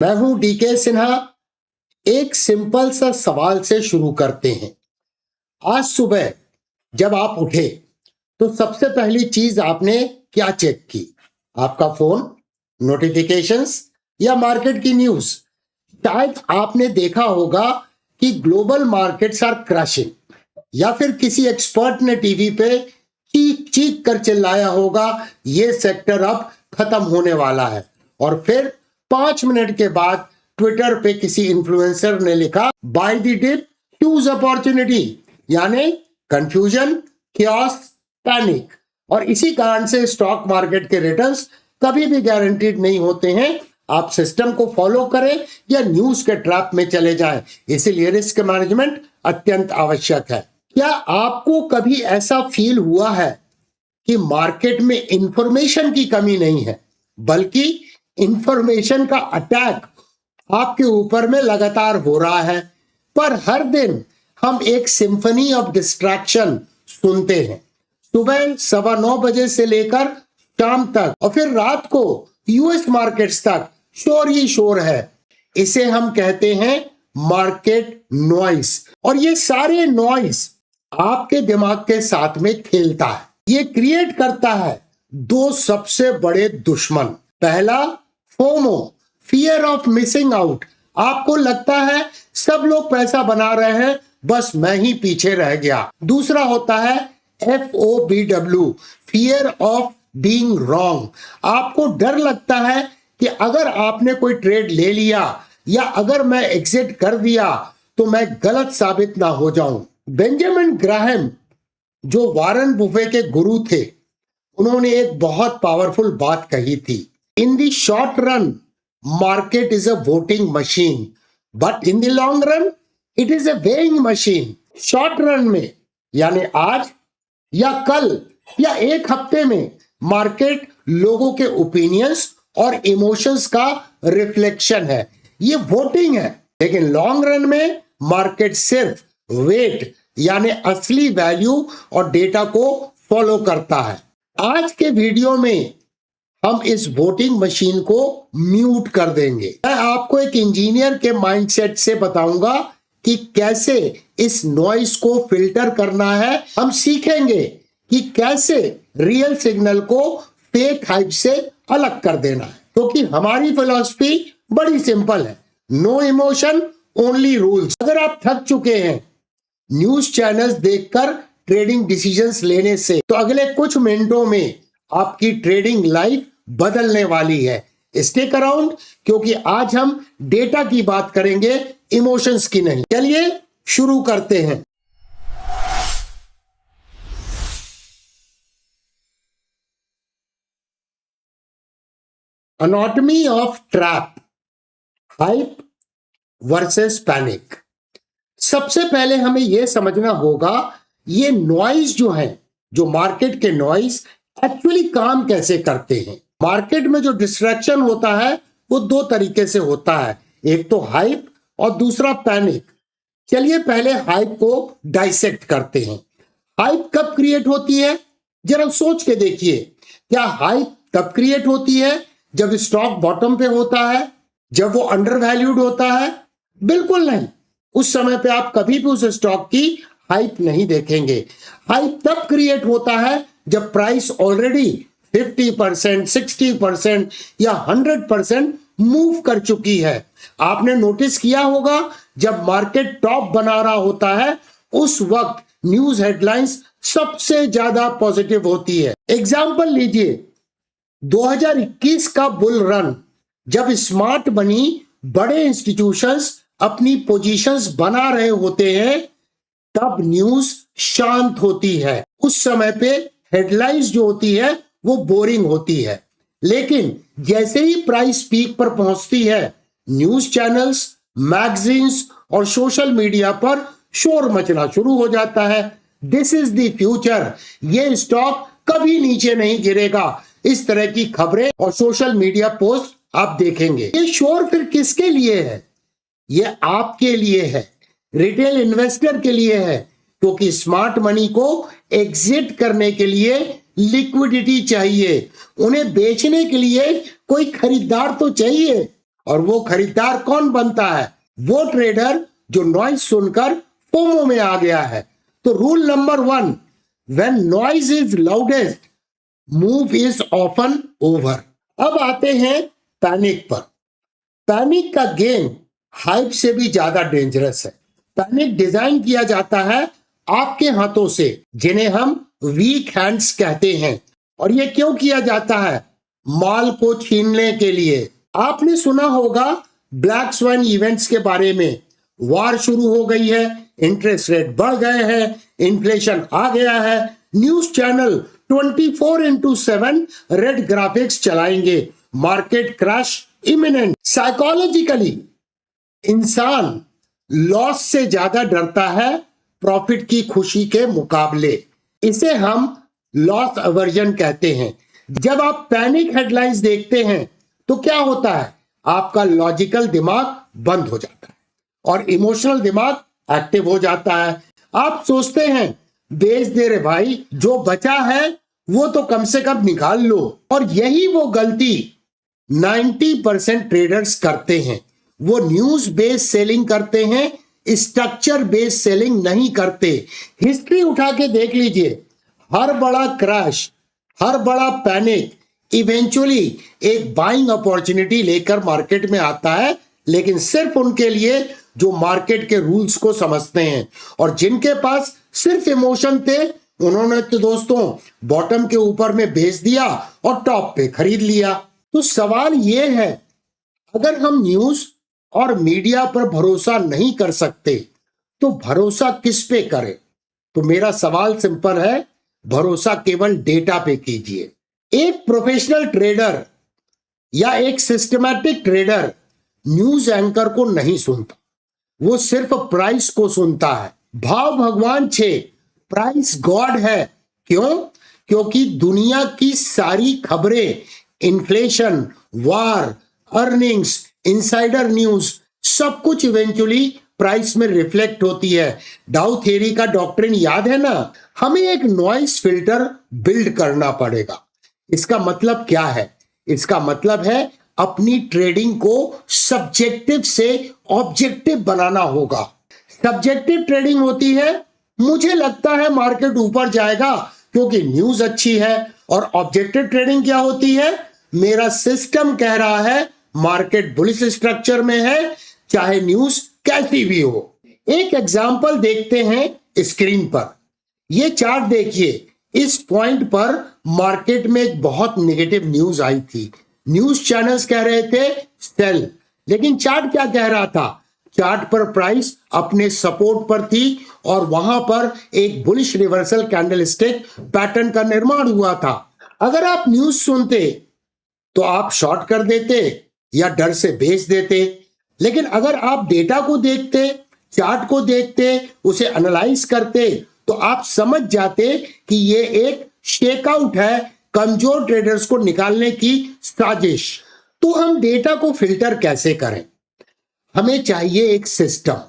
मैं हूं डीके सिन्हा। एक सिंपल सा सवाल से शुरू करते हैं। आज सुबह जब आप उठे तो सबसे पहली चीज आपने क्या चेक की? आपका फोन, नोटिफिकेशंस या मार्केट की न्यूज? शायद आपने देखा होगा कि ग्लोबल मार्केट्स आर क्रैशिंग, या फिर किसी एक्सपर्ट ने टीवी पे चीख चीख कर चिल्लाया होगा ये सेक्टर अब खत्म होने वाला है। और फिर 5 मिनट के बाद ट्विटर पे किसी इन्फ्लुएंसर ने लिखा buy the dip, choose opportunity, यानी कंफ्यूजन, chaos, पैनिक। और इसी कारण से स्टॉक मार्केट के रिटर्न्स कभी भी गारंटीड नहीं होते हैं। आप सिस्टम को फॉलो करें या न्यूज के ट्रैप में चले जाएं। इसीलिए रिस्क मैनेजमेंट अत्यंत आवश्यक है। क्या आपको कभी ऐसा फील हुआ है कि मार्केट में इंफॉर्मेशन की कमी नहीं है, बल्कि इंफॉर्मेशन का अटैक आपके ऊपर में लगातार हो रहा है? पर हर दिन हम एक सिम्फनी ऑफ डिस्ट्रैक्शन सुनते हैं, सुबह 9:15 बजे से लेकर शाम तक, और फिर रात को यूएस मार्केट्स तक शोर ही शोर है। इसे हम कहते हैं मार्केट नॉइस। और ये सारे नॉइस आपके दिमाग के साथ में खेलता है। ये क्रिएट करता है दो सबसे बड़े दुश्मन। पहला, FOMO, fear of missing out. आपको लगता है सब लोग पैसा बना रहे हैं, बस मैं ही पीछे रह गया। दूसरा होता है FOBW, fear of being wrong. आपको डर लगता है कि अगर आपने कोई ट्रेड ले लिया या अगर मैं एग्जिट कर दिया तो मैं गलत साबित ना हो जाऊं। बेंजामिन ग्राहम, जो वारन बुफे के गुरु थे, उन्होंने एक बहुत पावरफुल बात कही थी। In the short run market is a voting machine, but in the long run it is a weighing machine. Short run में, यानी आज या कल या एक हफ्ते में, मार्केट लोगों के ओपिनियंस और इमोशंस का रिफ्लेक्शन है, ये वोटिंग है। लेकिन लॉन्ग रन में मार्केट सिर्फ वेट, यानी असली वैल्यू और डेटा को फॉलो करता है। आज के वीडियो में हम इस वोटिंग मशीन को म्यूट कर देंगे। मैं आपको एक इंजीनियर के माइंडसेट से बताऊंगा कि कैसे इस नॉइस को फिल्टर करना है। हम सीखेंगे कि कैसे रियल सिग्नल को फेक हाइप से अलग कर देना है, क्योंकि हमारी फिलॉसफी बड़ी सिंपल है, नो इमोशन ओनली रूल्स। अगर आप थक चुके हैं न्यूज चैनल्स देखकर ट्रेडिंग डिसीजंस लेने से, तो अगले कुछ मिनटों में आपकी ट्रेडिंग लाइफ बदलने वाली है। स्टिक अराउंड, क्योंकि आज हम डेटा की बात करेंगे, इमोशंस की नहीं। चलिए शुरू करते हैं। Anatomy of trap, hype versus panic. सबसे पहले हमें यह समझना होगा ये नॉइज जो है, जो मार्केट के नॉइज एक्चुअली काम कैसे करते हैं। मार्केट में जो डिस्ट्रैक्शन होता है वो दो तरीके से होता है, एक तो हाइप और दूसरा पैनिक। चलिए पहले हाइप को डाइसेक्ट करते हैं। हाइप कब क्रिएट होती है? जरा सोच के देखिए, क्या हाइप तब क्रिएट होती है जब स्टॉक बॉटम पे होता है, जब वो अंडर वैल्यूड होता है? बिल्कुल नहीं। उस समय पे आप कभी भी उस स्टॉक की हाइप नहीं देखेंगे। हाइप तब क्रिएट होता है जब प्राइस ऑलरेडी 50%, 60% या 100% मूव कर चुकी है। आपने नोटिस किया होगा जब मार्केट टॉप बना रहा होता है, उस वक्त न्यूज हेडलाइंस सबसे ज्यादा पॉजिटिव होती है। एग्जाम्पल लीजिए 2021 का बुल रन, जब स्मार्ट मनी, बड़े इंस्टीट्यूशंस अपनी पोजीशंस बना रहे होते हैं, तब न्यूज शांत होती है। उस समय पे हेडलाइंस जो होती है वो बोरिंग होती है। लेकिन जैसे ही प्राइस पीक पर पहुंचती है, न्यूज चैनल्स, मैगजीन्स और सोशल मीडिया पर शोर मचना शुरू हो जाता है। दिस इज द फ्यूचर, ये स्टॉक कभी नीचे नहीं गिरेगा, इस तरह की खबरें और सोशल मीडिया पोस्ट आप देखेंगे। ये शोर फिर किसके लिए है? ये आपके लिए है, रिटेल इन्वेस्टर के लिए है, क्योंकि स्मार्ट मनी को एग्जिट करने के लिए लिक्विडिटी चाहिए, उन्हें बेचने के लिए कोई खरीदार तो चाहिए। और वो खरीदार कौन बनता है? वो ट्रेडर जो नॉइज सुनकर फोमो में आ गया है। तो rule number 1, when noise is loudest, move is often over. अब आते हैं पैनिक पर। पैनिक का गेम हाइप से भी ज्यादा डेंजरस है। पैनिक डिजाइन किया जाता है आपके हाथों से, जिन्हें हम वीक हैंड्स कहते हैं। और ये क्यों किया जाता है? माल को छीनने के लिए। आपने सुना होगा ब्लैक स्वान इवेंट्स के बारे में। वार शुरू हो गई है, इंटरेस्ट रेट बढ़ गए हैं, इन्फ्लेशन आ गया है, न्यूज चैनल 24/7 रेड ग्राफिक्स चलाएंगे, मार्केट क्रैश इमिनेंट। साइकोलॉजिकली इंसान लॉस से ज्यादा डरता है प्रॉफिट की खुशी के मुकाबले। इसे हम लॉस अवर्जन कहते हैं। जब आप पैनिक हेडलाइंस देखते हैं तो क्या होता है? आपका लॉजिकल दिमाग बंद हो जाता है और इमोशनल दिमाग एक्टिव हो जाता है। आप सोचते हैं बेच दे रे भाई, जो बचा है वो तो कम से कम निकाल लो। और यही वो गलती 90% ट्रेडर्स करते हैं। वो न्यूज बेस्ड सेलिंग करते हैं, स्ट्रक्चर बेस्ड सेलिंग नहीं करते। हिस्ट्री उठा के देख लीजिए, हर बड़ा क्रैश, हर बड़ा पैनिक इवेंचुअली एक बाइंग अपॉर्चुनिटी लेकर मार्केट में आता है, लेकिन सिर्फ उनके लिए जो मार्केट के रूल्स को समझते हैं। और जिनके पास सिर्फ इमोशन थे, उन्होंने तो दोस्तों बॉटम के ऊपर में बेच दिया और टॉप पे खरीद लिया। तो सवाल यह है, अगर हम न्यूज और मीडिया पर भरोसा नहीं कर सकते तो भरोसा किस पे करें? तो मेरा सवाल सिंपल है, भरोसा केवल डेटा पे कीजिए। एक प्रोफेशनल ट्रेडर या एक सिस्टमैटिक ट्रेडर न्यूज एंकर को नहीं सुनता, वो सिर्फ प्राइस को सुनता है। भाव भगवान छे, प्राइस गॉड है। क्यों? क्योंकि दुनिया की सारी खबरें, इन्फ्लेशन, वार, अर्निंग्स, इनसाइडर न्यूज, सब कुछ इवेंचुअली प्राइस में रिफ्लेक्ट होती है। डाउ थ्योरी का डॉक्ट्रिन याद है ना? हमें एक नॉइस फिल्टर बिल्ड करना पड़ेगा। इसका मतलब क्या है? इसका मतलब है अपनी ट्रेडिंग को सब्जेक्टिव से ऑब्जेक्टिव बनाना होगा। सब्जेक्टिव ट्रेडिंग होती है, मुझे लगता है मार्केट ऊपर जाएगा क्योंकि न्यूज अच्छी है। और ऑब्जेक्टिव ट्रेडिंग क्या होती है? मेरा सिस्टम कह रहा है मार्केट बुलिश स्ट्रक्चर में है, चाहे न्यूज कैसी भी हो। एक एग्जांपल देखते हैं स्क्रीन पर। ये चार्ट देखिए, इस पॉइंट पर मार्केट में एक बहुत नेगेटिव न्यूज आई थी। न्यूज चैनल्स कह रहे थे सेल, लेकिन चार्ट क्या कह रहा था? चार्ट पर प्राइस अपने सपोर्ट पर थी और वहां पर एक बुलिश रिवर्सल कैंडलस्टिक पैटर्न का निर्माण हुआ था। अगर आप न्यूज सुनते तो आप शॉर्ट कर देते या डर से बेच देते, लेकिन अगर आप डेटा को देखते, चार्ट को देखते, उसे एनालाइज करते, तो आप समझ जाते कि ये एक शेकआउट है, कमजोर ट्रेडर्स को निकालने की साजिश। तो हम डेटा को फिल्टर कैसे करें? हमें चाहिए एक सिस्टम,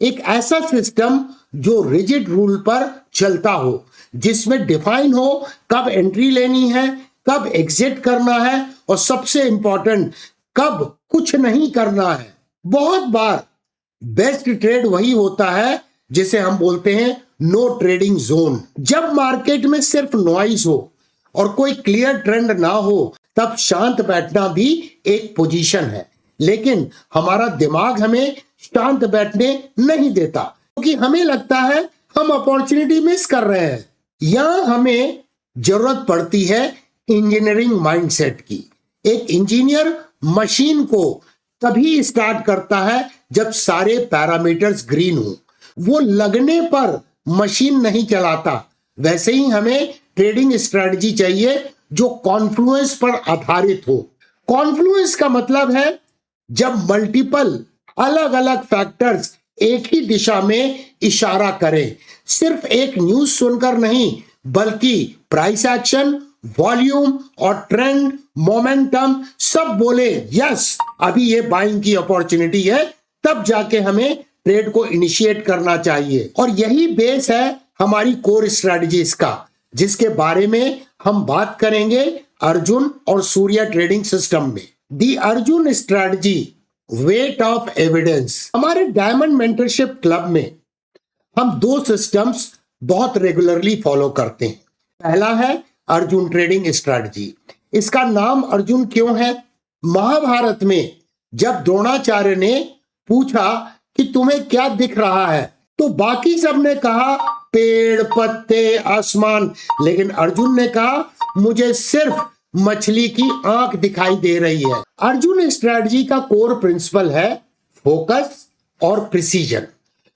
एक ऐसा सिस्टम जो रिजिड रूल पर चलता हो, जिसमें डिफाइन हो कब एंट्री लेनी है, कब एग्जिट करना है, और सबसे इंपॉर्टेंट कब कुछ नहीं करना है। बहुत बार बेस्ट ट्रेड वही होता है जिसे हम बोलते हैं नो ट्रेडिंग जोन। जब मार्केट में सिर्फ नॉइज हो और कोई क्लियर ट्रेंड ना हो, तब शांत बैठना भी एक पोजीशन है। लेकिन हमारा दिमाग हमें शांत बैठने नहीं देता, क्योंकि हमें लगता है हम अपॉर्चुनिटी मिस कर रहे हैं। यहां हमें जरूरत पड़ती है इंजीनियरिंग माइंडसेट की। एक इंजीनियर मशीन को तभी स्टार्ट करता है जब सारे पैरामीटर्स ग्रीन हो। वो लगने पर मशीन नहीं चलाता। वैसे ही हमें ट्रेडिंग स्ट्रेटजी चाहिए जो कॉन्फ्लुएंस पर आधारित हो। कॉन्फ्लुएंस का मतलब है जब मल्टीपल अलग अलग फैक्टर्स एक ही दिशा में इशारा करें। सिर्फ एक न्यूज सुनकर नहीं, बल्कि प्राइस एक्शन, वॉल्यूम और ट्रेंड, मोमेंटम सब बोले यस अभी ये बाइंग की अपॉर्चुनिटी है, तब जाके हमें ट्रेड को इनिशिएट करना चाहिए। और यही बेस है हमारी कोर स्ट्रेटजीज का, जिसके बारे में हम बात करेंगे अर्जुन और सूर्या ट्रेडिंग सिस्टम में। The Arjun strategy weight of evidence. हमारे डायमंड मेंटरशिप क्लब में हम दो सिस्टम्स बहुत रेगुलरली फॉलो करते हैं। पहला है अर्जुन ट्रेडिंग स्ट्रैटेजी। इसका नाम अर्जुन क्यों है? महाभारत में जब द्रोणाचार्य ने पूछा कि तुम्हें क्या दिख रहा है, तो बाकी सब ने कहा पेड़, पत्ते, आसमान, लेकिन अर्जुन ने कहा मुझे सिर्फ मछली की आंख दिखाई दे रही है। अर्जुन स्ट्रैटेजी का कोर प्रिंसिपल है फोकस और प्रिसीजन।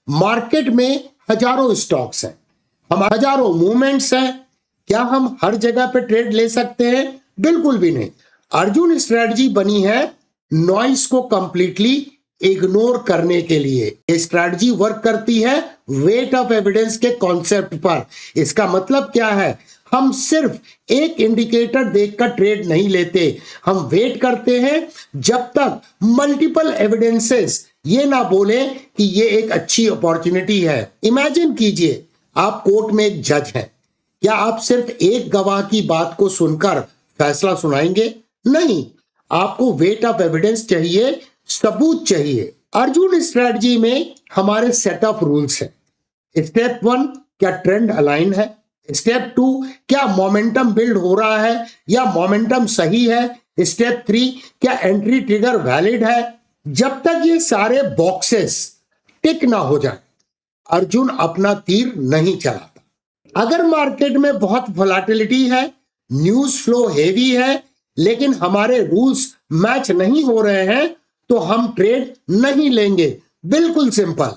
मार्केट में हजारों स्टॉक्स हैं, हम हजारों मूवमेंट्स हैं। क्या हम हर जगह पे ट्रेड ले सकते हैं? बिल्कुल भी नहीं। अर्जुन स्ट्रैटेजी बनी है नॉइस को कंप्लीटली इग्नोर करने के लिए। ये स्ट्रैटेजी वर्क करती है वेट ऑफ एविडेंस के कॉन्सेप्ट पर। इसका मतलब क्या है? हम सिर्फ एक इंडिकेटर देखकर ट्रेड नहीं लेते, हम वेट करते हैं जब तक मल्टीपल एविडेंसेस ये ना बोले कि ये एक अच्छी अपॉर्चुनिटी है। इमेजिन कीजिए आप कोर्ट में एक जज हैं। क्या आप सिर्फ एक गवाह की बात को सुनकर फैसला सुनाएंगे? नहीं, आपको वेट ऑफ एविडेंस चाहिए, सबूत चाहिए। अर्जुन स्ट्रैटेजी में हमारे सेट ऑफ रूल्स हैं। स्टेप 1, क्या ट्रेंड अलाइन है? स्टेप 2, क्या मोमेंटम बिल्ड हो रहा है या मोमेंटम सही है? स्टेप 3, क्या एंट्री ट्रिगर वैलिड है? जब तक ये सारे बॉक्सेस टिक ना हो जाए, अर्जुन अपना तीर नहीं चलाता। अगर मार्केट में बहुत वोलेटिलिटी है, न्यूज फ्लो हेवी है, लेकिन हमारे रूल्स मैच नहीं हो रहे हैं, तो हम ट्रेड नहीं लेंगे। बिल्कुल सिंपल।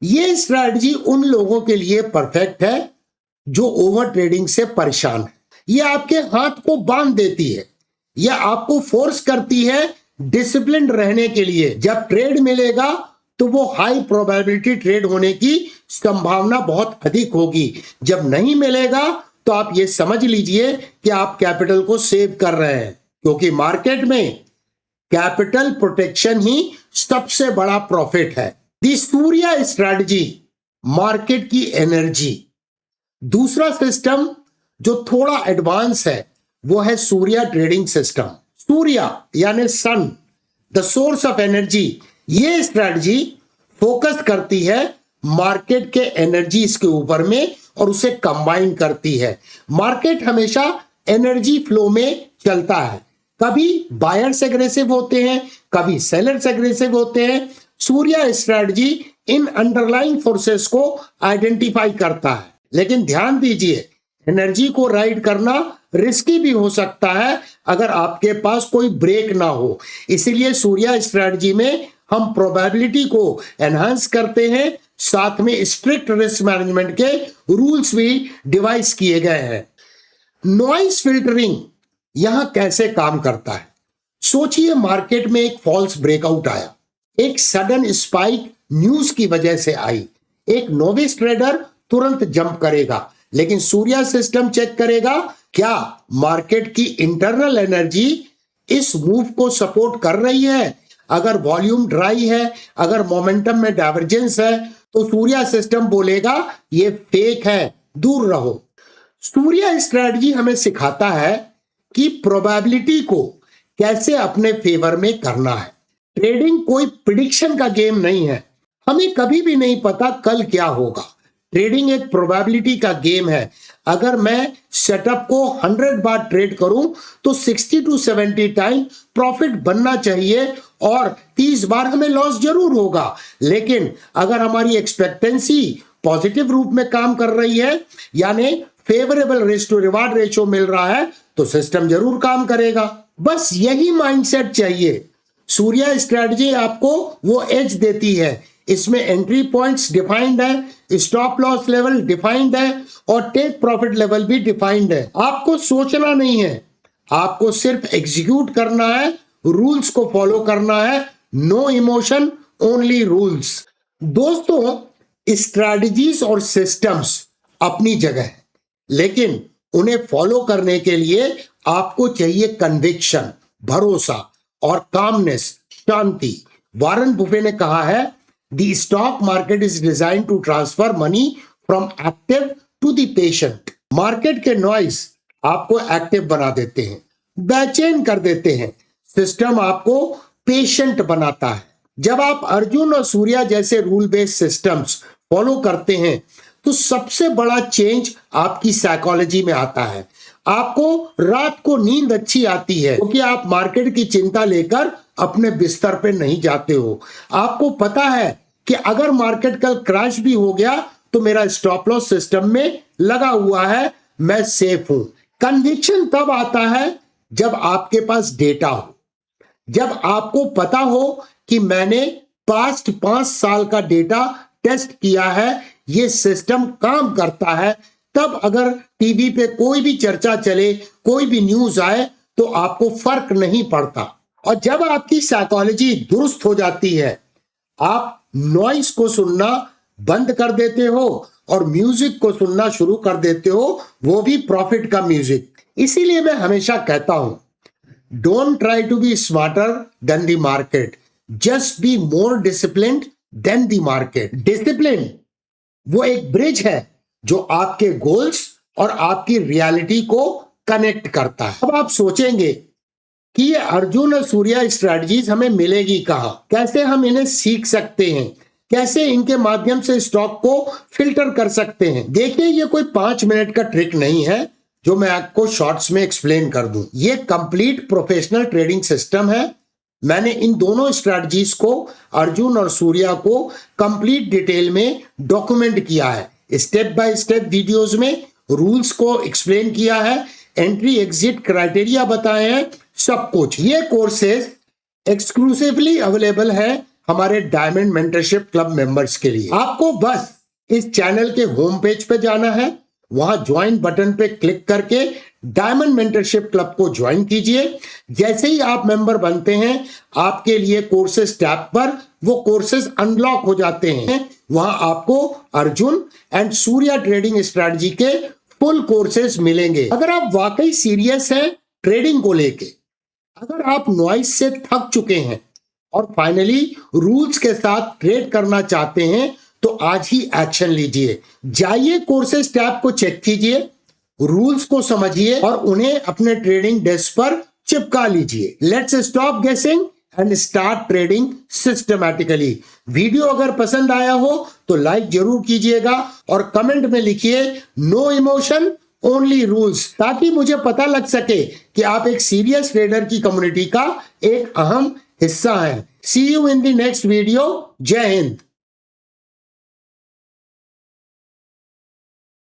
ये स्ट्रैटेजी उन लोगों के लिए परफेक्ट है जो ओवर ट्रेडिंग से परेशान है। ये आपके हाथ को बांध देती है, यह आपको फोर्स करती है डिसिप्लिन रहने के लिए। जब ट्रेड मिलेगा तो वो हाई प्रोबेबिलिटी ट्रेड होने की संभावना बहुत अधिक होगी। जब नहीं मिलेगा तो आप ये समझ लीजिए कि आप कैपिटल को सेव कर रहे हैं, क्योंकि मार्केट में कैपिटल प्रोटेक्शन ही सबसे बड़ा प्रॉफिट है। दी सूर्या स्ट्रैटेजी, मार्केट की एनर्जी। दूसरा सिस्टम जो थोड़ा एडवांस है वो है सूर्या ट्रेडिंग सिस्टम। सूर्या यानी sun, the source of energy. ये स्ट्रैटेजी फोकस करती है मार्केट के एनर्जीज के ऊपर में और उसे कंबाइन करती है। मार्केट हमेशा एनर्जी फ्लो में चलता है। कभी बायर्स एग्रेसिव होते हैं, कभी सेलर्स एग्रेसिव होते हैं। Surya strategy in underlying forces को आइडेंटिफाई करता है। लेकिन ध्यान दीजिए, एनर्जी को राइड करना रिस्की भी हो सकता है अगर आपके पास कोई ब्रेक ना हो। इसीलिए सूर्या स्ट्रैटेजी में हम प्रोबेबिलिटी को एनहांस करते हैं, साथ में स्ट्रिक्ट रिस्क मैनेजमेंट के रूल्स भी डिवाइस किए गए हैं। नॉइस फिल्टरिंग यहां कैसे काम करता है? सोचिए मार्केट में एक फॉल्स ब्रेकआउट आया, एक सडन स्पाइक न्यूज की वजह से आई। एक नोविस ट्रेडर तुरंत जंप करेगा, लेकिन सूर्या सिस्टम चेक करेगा क्या मार्केट की इंटरनल एनर्जी इस मूव को सपोर्ट कर रही है। अगर वॉल्यूम ड्राई है, अगर मोमेंटम में डाइवर्जेंस है, तो सूर्या सिस्टम बोलेगा ये फेक है, दूर रहो। सूर्या स्ट्रैटेजी हमें सिखाता है कि प्रोबेबिलिटी को कैसे अपने फेवर में करना है। ट्रेडिंग कोई प्रिडिक्शन का गेम नहीं है, हमें कभी भी नहीं पता कल क्या होगा। ट्रेडिंग एक प्रोबेबिलिटी का गेम है। अगर मैं सेटअप को 100 बार ट्रेड करूं तो 60 to 70 टाइम प्रॉफिट बनना चाहिए और 30 बार हमें लॉस जरूर होगा। लेकिन अगर हमारी एक्सपेक्टेंसी पॉजिटिव रूप में काम कर रही है, यानी favourable risk to reward ratio मिल रहा है, तो सिस्टम जरूर काम करेगा। बस यही माइंडसेट चाहिए। सूर्या स्ट्रैटेजी आपको वो एज देती है। इसमें एंट्री पॉइंट्स डिफाइंड है, स्टॉप लॉस लेवल डिफाइंड है और टेक प्रॉफिट लेवल भी डिफाइंड है। आपको सोचना नहीं है, आपको सिर्फ एग्जीक्यूट करना है, रूल्स को फॉलो करना है। No emotion, only rules. दोस्तों, स्ट्रैटेजीज और सिस्टम्स अपनी जगह है, लेकिन उन्हें फॉलो करने के लिए आपको चाहिए कन्विक्शन, भरोसा और कामनेस, शांति। वॉरेन बुफे ने कहा है, The stock market is designed to transfer money from active to the patient. Market के नॉइस आपको एक्टिव बना देते हैं, बेचैन कर देते हैं। सिस्टम आपको पेशेंट बनाता है। जब आप अर्जुन और सूर्या जैसे रूल बेस्ड सिस्टम्स फॉलो करते हैं तो सबसे बड़ा चेंज आपकी साइकोलॉजी में आता है। आपको रात को नींद अच्छी आती है क्योंकि आप मार्केट की चिंता लेकर अपने बिस्तर पे नहीं जाते हो। आपको पता है कि अगर मार्केट कल क्रैश भी हो गया तो मेरा स्टॉप लॉस सिस्टम में लगा हुआ है, मैं सेफ हूं। कन्विक्शन तब आता है जब आपके पास डेटा हो, जब आपको पता हो कि मैंने पास्ट 5 साल का डेटा टेस्ट किया है, ये सिस्टम काम करता है। तब अगर टीवी पे कोई भी चर्चा चले, कोई भी न्यूज आए तो आपको फर्क नहीं पड़ता। और जब आपकी साइकोलॉजी दुरुस्त हो जाती है, आप नॉइस को सुनना बंद कर देते हो और म्यूजिक को सुनना शुरू कर देते हो, वो भी प्रॉफिट का म्यूजिक। इसीलिए मैं हमेशा कहता हूं, don't try to be smarter than the market, just be more disciplined than the market. Discipline वो एक ब्रिज है जो आपके गोल्स और आपकी रियलिटी को कनेक्ट करता है। अब आप सोचेंगे कि ये अर्जुन और सूर्या स्ट्रेटजीज हमें मिलेगी कहां, कैसे हम इन्हें सीख सकते हैं, कैसे इनके माध्यम से स्टॉक को फिल्टर कर सकते हैं। देखिए, ये कोई 5 मिनट का ट्रिक नहीं है जो मैं आपको शॉर्ट्स में एक्सप्लेन कर दूं। ये कंप्लीट प्रोफेशनल ट्रेडिंग सिस्टम है। मैंने इन दोनों स्ट्रेटजीज को, अर्जुन और सूर्या को, कंप्लीट डिटेल में डॉक्यूमेंट किया है। स्टेप बाय स्टेप वीडियोस में रूल्स को एक्सप्लेन किया है, एंट्री एग्जिट क्राइटेरिया बताए हैं, सब कुछ। ये कोर्सेज एक्सक्लूसिवली अवेलेबल है हमारे डायमंड मेंटरशिप क्लब मेंबर्स के लिए। आपको बस इस चैनल के होम पेज पे जाना है, वहां ज्वाइन बटन पे क्लिक करके डायमंड मेंटरशिप क्लब को ज्वाइन कीजिए। जैसे ही आप मेंबर बनते हैं, आपके लिए कोर्सेज टैब पर वो कोर्सेज अनलॉक हो जाते हैं। वहां आपको Arjun and Surya trading strategy के फुल कोर्सेज मिलेंगे। अगर आप वाकई सीरियस हैं ट्रेडिंग को लेके, अगर आप नॉइस से थक चुके हैं और फाइनली रूल्स के साथ ट्रेड करना चाहते हैं, तो आज ही एक्शन लीजिए। जाइए कोर्सेज टैब को चेक कीजिए, रूल्स को समझिए और उन्हें अपने ट्रेडिंग डेस्क पर चिपका लीजिए। लेट्स स्टॉप गेसिंग and start trading systematically. Video अगर पसंद आया हो तो लाइक जरूर कीजिएगा और कमेंट में लिखिए नो इमोशन ओनली रूल्स, ताकि मुझे पता लग सके कि आप एक सीरियस ट्रेडर की कम्युनिटी का एक अहम हिस्सा हैं। See you in the next video. जय हिंद।